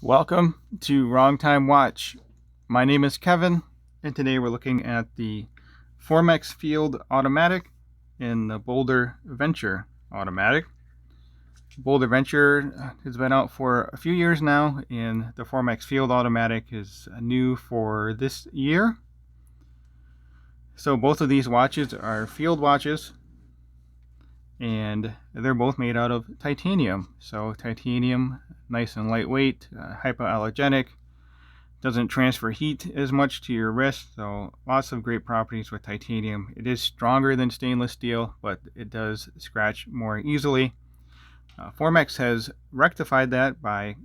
Welcome to Wrong Time Watch. My name is Kevin, and today we're looking at the Formex Field Automatic and the BOLDR Venture Automatic. BOLDR Venture has been out for a few years now, and the Formex Field Automatic is new for this year. So both of these watches are field watches, and they're both made out of titanium. So titanium, nice and lightweight, hypoallergenic, doesn't transfer heat as much to your wrist, so lots of great properties with titanium. It is stronger than stainless steel, but it does scratch more easily. Formex has rectified that by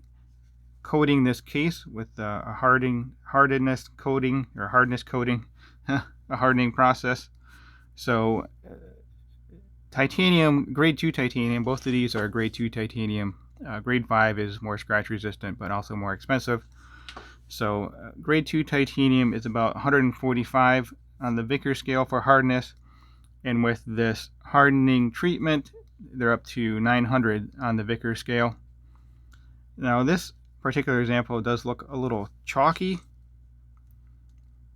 coating this case with a hardness coating, a hardening process. So titanium, grade 2 titanium, both of these are grade 2 titanium. Grade 5 is more scratch resistant, but also more expensive. So grade 2 titanium is about 145 on the Vickers scale for hardness, and with this hardening treatment, they're up to 900 on the Vickers scale. Now this particular example does look a little chalky.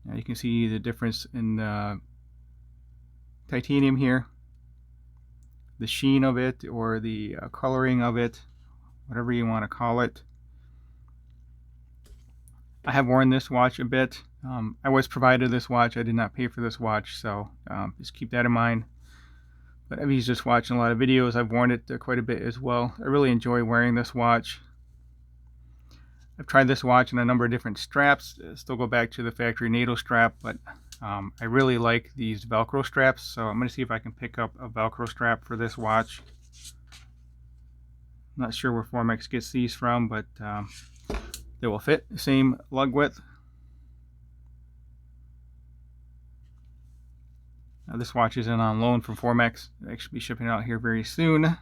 Now you can see the difference in the titanium here, the sheen of it, or the coloring of it, whatever you want to call it. I have worn this watch a bit. I was provided this watch. I did not pay for this watch, so just keep that in mind. But I've used this watch in a lot of videos. I've worn it quite a bit as well. I really enjoy wearing this watch. I've tried this watch in a number of different straps. Still go back to the factory NATO strap, but I really like these Velcro straps, so I'm going to see if I can pick up a Velcro strap for this watch. I'm not sure where Formex gets these from, but they will fit, same lug width. Now this watch is in on loan from Formex. They should be shipping out here very soon.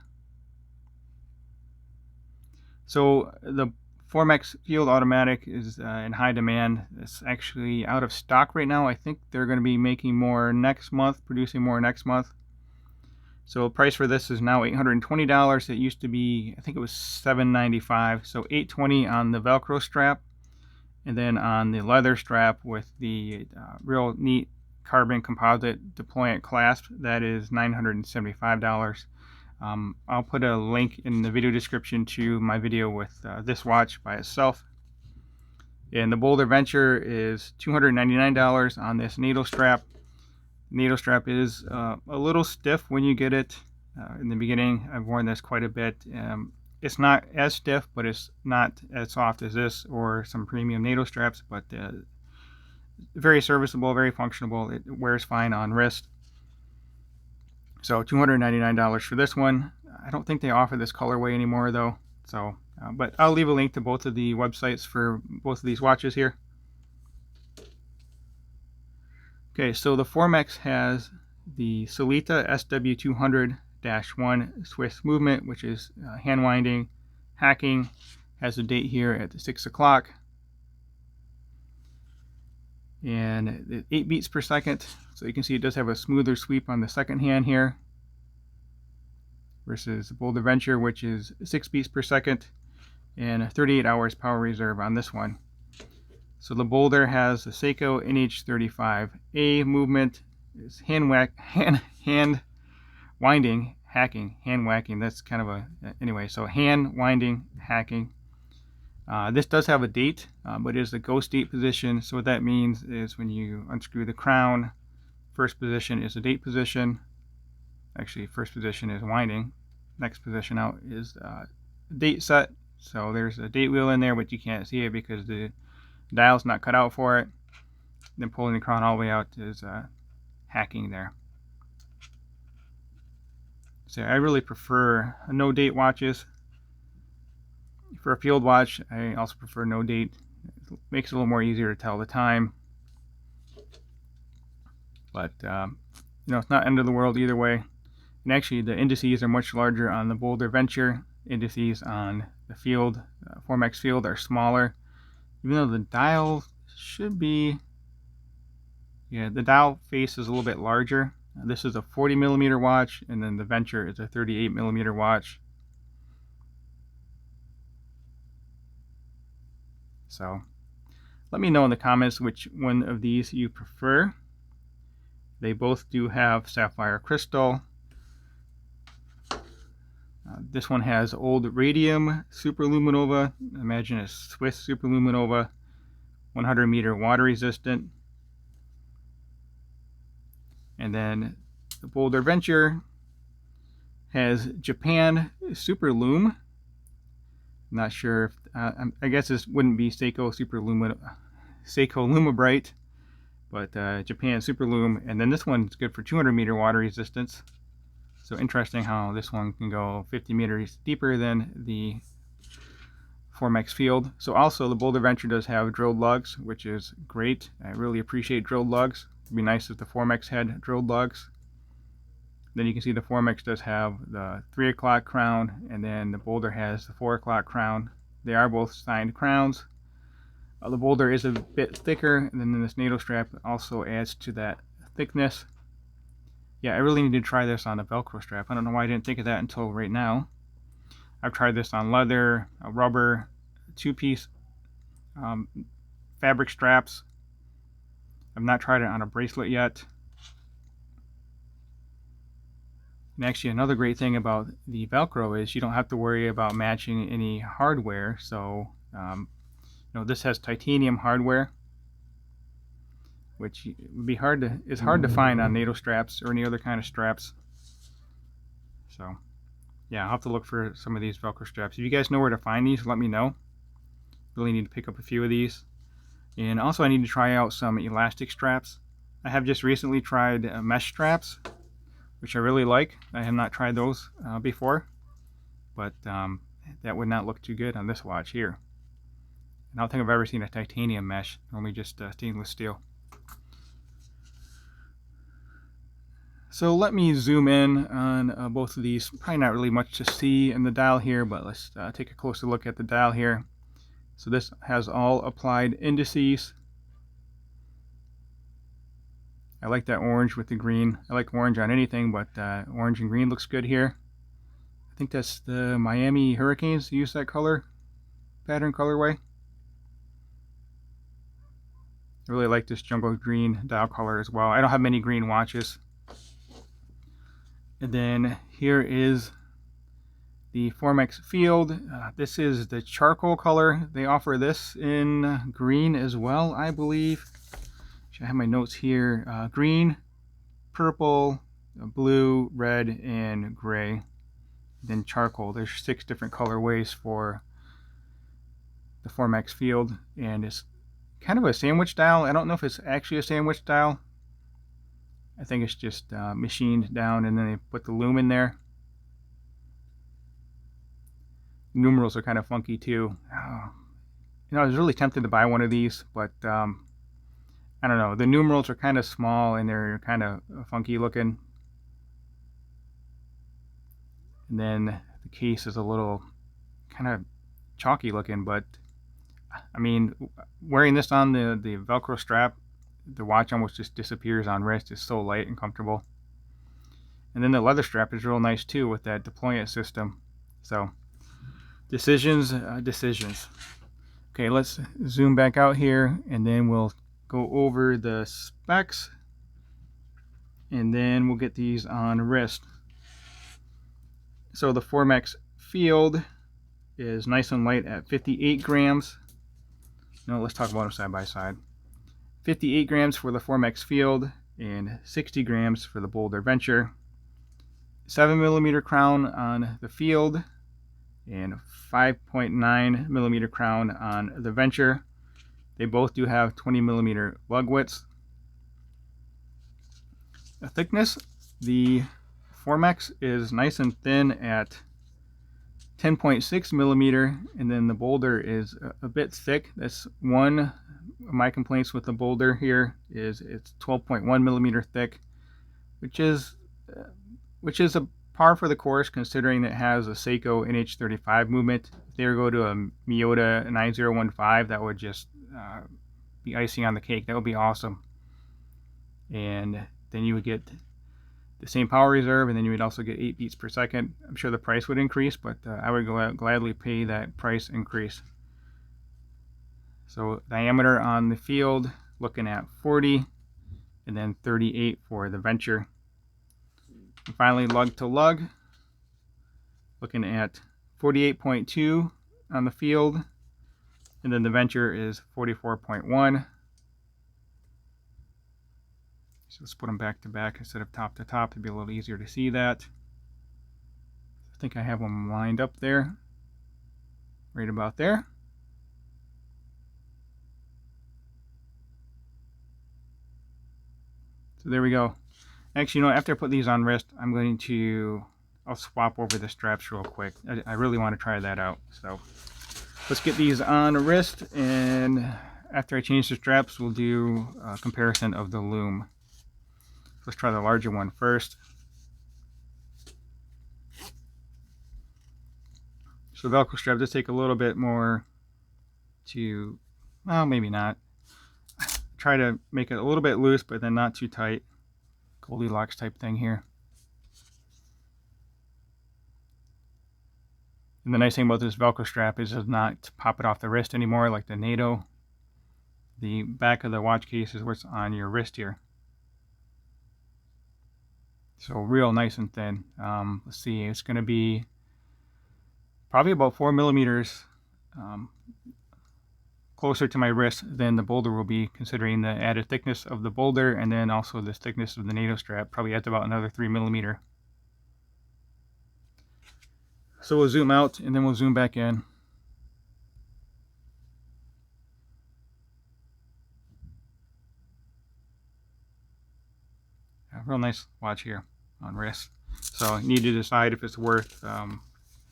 So the Formex Field Automatic is in high demand. It's actually out of stock right now. I think they're going to be making more next month, producing more next month. So the price for this is now $820. It used to be, I think it was $795. So $820 on the Velcro strap, and then on the leather strap with the real neat carbon composite deployant clasp, that is $975. I'll put a link in the video description to my video with this watch by itself. And the BOLDR Venture is $299 on this NATO strap. NATO strap is a little stiff when you get it in the beginning. I've worn this quite a bit. It's not as stiff, but it's not as soft as this or some premium NATO straps, but very serviceable, very functional. It wears fine on wrist. So $299 for this one. I don't think they offer this colorway anymore though. So, but I'll leave a link to both of the websites for both of these watches here. Okay, so the Formex has the Solita SW200-1 Swiss movement, which is hand winding, hacking. Has a date here at 6 o'clock. And 8 beats per second. So you can see it does have a smoother sweep on the second hand here versus the BOLDR Venture, which is 6 beats per second and 38 hours power reserve on this one. So the BOLDR has the Seiko NH35A movement. It's hand winding, hacking, hand whacking. That's kind of a, anyway, so hand winding, hacking. This does have a date, but it is the ghost date position. So what that means is when you unscrew the crown, first position is the date position. Actually, first position is winding. Next position out is date set. So there's a date wheel in there, but you can't see it because the dial's not cut out for it. Then pulling the crown all the way out is hacking there. So I really prefer no date watches. For a field watch, I also prefer no date. It makes it a little more easier to tell the time. But you know, it's not end of the world either way. And actually, the indices are much larger on the BOLDR Venture. Indices on the Field, Formex Field, are smaller. Even though the dial should be, yeah, the dial face is a little bit larger. This is a 40 millimeter watch, and then the Venture is a 38 millimeter watch. So let me know in the comments which one of these you prefer. They both do have sapphire crystal. This one has old radium superluminova. Imagine a Swiss superluminova, 100 meter water resistant. And then the BOLDR Venture has Japan Superlume. Not sure if, I guess this wouldn't be Seiko Lumibrite, but Japan Superlume. And then this one's good for 200 meter water resistance. So interesting how this one can go 50 meters deeper than the Formex field. So also the BOLDR Venture does have drilled lugs, which is great. I really appreciate drilled lugs. It'd be nice if the Formex had drilled lugs. Then you can see the Formex does have the 3 o'clock crown, and then the BOLDR has the 4 o'clock crown. They are both signed crowns. The BOLDR is a bit thicker, and then this NATO strap also adds to that thickness. Yeah, I really need to try this on a Velcro strap. I don't know why I didn't think of that until right now. I've tried this on leather, rubber, 2-piece fabric straps. I've not tried it on a bracelet yet. And actually, another great thing about the Velcro is you don't have to worry about matching any hardware. So, this has titanium hardware, which would be hard to find on NATO straps or any other kind of straps. So, yeah, I'll have to look for some of these Velcro straps. If you guys know where to find these, let me know. Really need to pick up a few of these. And also, I need to try out some elastic straps. I have just recently tried mesh straps, which I really like. I have not tried those before, but that would not look too good on this watch here. And I don't think I've ever seen a titanium mesh, only just stainless steel. So let me zoom in on both of these. Probably not really much to see in the dial here, but let's take a closer look at the dial here. So this has all applied indices. I like that orange with the green. I like orange on anything, but orange and green looks good here. I think that's the Miami Hurricanes use that color, pattern colorway. I really like this jungle green dial color as well. I don't have many green watches. And then here is the Formex field. This is the charcoal color. They offer this in green as well, I believe. I have my notes here. Green, purple, blue, red, and gray. Then charcoal. There's 6 different colorways for the Formex field, and it's kind of a sandwich dial. I don't know if it's actually a sandwich dial. I think it's just machined down, and then they put the loom in there. Numerals are kind of funky too. I was really tempted to buy one of these, but I don't know. The numerals are kind of small and they're kind of funky looking. And then the case is a little kind of chalky looking, but I mean, wearing this on the Velcro strap, the watch almost just disappears on wrist. It's so light and comfortable. And then the leather strap is real nice too with that deployment system. So decisions. Okay, let's zoom back out here and then we'll go over the specs and then we'll get these on wrist. So the Formex field is nice and light at 58 grams. No, let's talk about them side by side. 58 grams for the Formex field and 60 grams for the BOLDR Venture. 7mm crown on the field and 5.9 millimeter crown on the Venture. They both do have 20mm lug widths. The thickness, the Formex is nice and thin at 10.6 millimeter, and then the BOLDR is a bit thick. That's one of my complaints with the BOLDR here, is it's 12.1 millimeter thick, which is a par for the course considering it has a Seiko NH35 movement. If they were to go to a Miyota 9015, that would just be icing on the cake. That would be awesome. And then you would get the same power reserve, and then you would also get 8 beats per second. I'm sure the price would increase, but I would gladly pay that price increase. So diameter on the Field, looking at 40, and then 38 for the Venture. And finally, lug to lug, looking at 48.2 on the Field, and then the Venture is 44.1. So let's put them back to back instead of top to top to be a little easier to see that. I think I have them lined up there, right about there. So there we go. Actually, you know, after I put these on wrist, I'll swap over the straps real quick. I really want to try that out. So let's get these on wrist, and after I change the straps, we'll do a comparison of the loom. Let's try the larger one first. So Velcro strap does take a little bit more to, well, maybe not. Try to make it a little bit loose, but then not too tight. Goldilocks type thing here. And the nice thing about this Velcro strap is it does not pop it off the wrist anymore like the NATO. The back of the watch case is what's on your wrist here. So real nice and thin. Let's see, it's going to be probably about 4 millimeters closer to my wrist than the BOLDR will be, considering the added thickness of the BOLDR and then also the thickness of the NATO strap. Probably adds about another 3 millimeter. So we'll zoom out and then we'll zoom back in. A real nice watch here on wrist. So you need to decide if it's worth,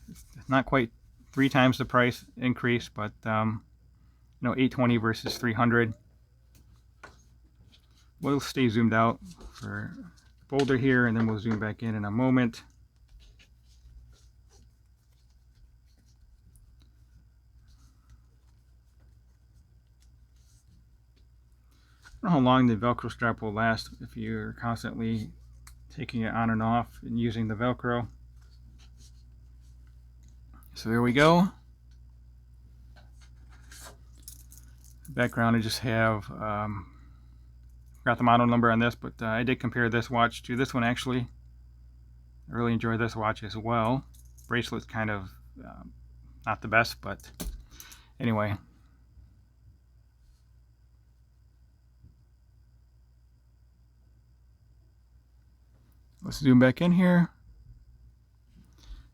it's not quite 3 times the price increase, but you know, $820 versus $300. We'll stay zoomed out for BOLDR here, and then we'll zoom back in a moment. I don't know how long the Velcro strap will last if you're constantly taking it on and off and using the Velcro. So there we go. Background, I just have got the model number on this, but I did compare this watch to this one actually. I really enjoy this watch as well. Bracelet's kind of not the best, but anyway. Let's zoom back in here.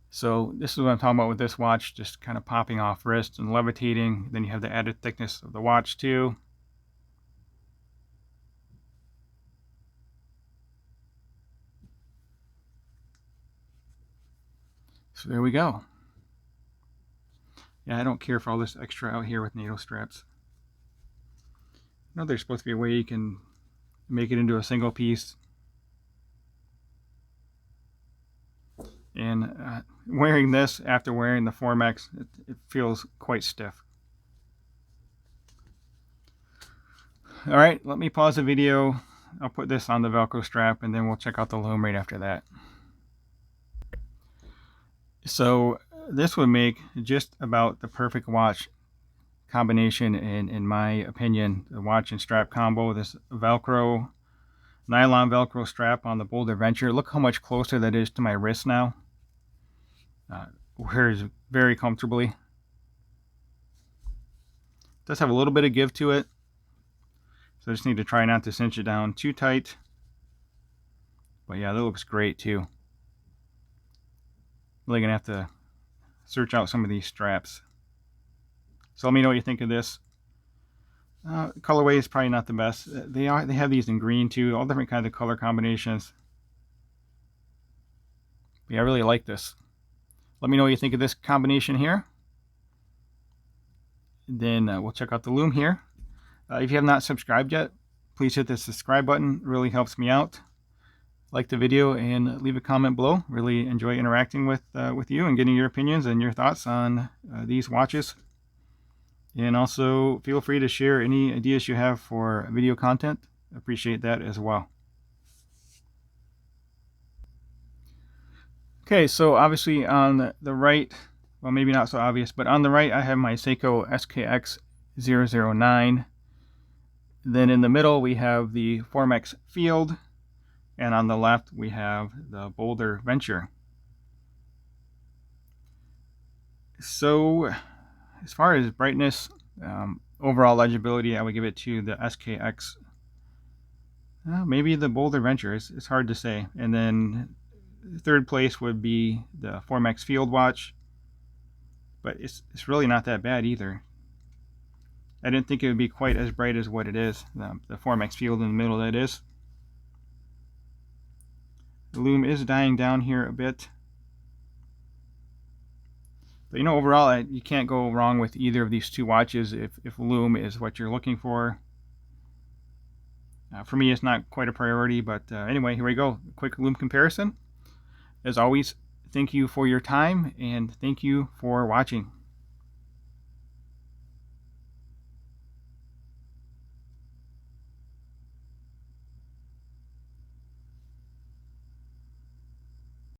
So this is what I'm talking about with this watch, just kind of popping off wrist and levitating. Then you have the added thickness of the watch too. So there we go. Yeah, I don't care for all this extra out here with NATO straps. I know there's supposed to be a way you can make it into a single piece. And wearing this after wearing the Formex, it feels quite stiff. All right, let me pause the video. I'll put this on the Velcro strap and then we'll check out the loom right after that. So this would make just about the perfect watch combination in my opinion. The watch and strap combo, this Velcro, nylon Velcro strap on the BOLDR Venture. Look how much closer that is to my wrist now. Wears very comfortably. It does have a little bit of give to it, so I just need to try not to cinch it down too tight. But yeah, that looks great too. Really gonna have to search out some of these straps. So let me know what you think of this. Colorway is probably not the best. They have these in green too, all different kinds of color combinations. But yeah, I really like this. Let me know what you think of this combination here. Then we'll check out the loom here. If you have not subscribed yet, please hit the subscribe button. It really helps me out. Like the video and leave a comment below. Really enjoy interacting with you and getting your opinions and your thoughts on these watches. And also feel free to share any ideas you have for video content. Appreciate that as well. Okay, so obviously on the right, well maybe not so obvious, but on the right I have my Seiko SKX 009. Then in the middle we have the Formex Field, and on the left we have the BOLDR Venture. So as far as brightness, overall legibility, I would give it to the SKX. Maybe the BOLDR Venture. It's hard to say. And then third place would be the Formex Field Watch, but it's really not that bad either. I didn't think it would be quite as bright as what it is. The Formex Field in the middle, that is. The lume is dying down here a bit. But overall, you can't go wrong with either of these two watches if lume is what you're looking for. For me, it's not quite a priority, but anyway, here we go. Quick lume comparison. As always, thank you for your time, and thank you for watching.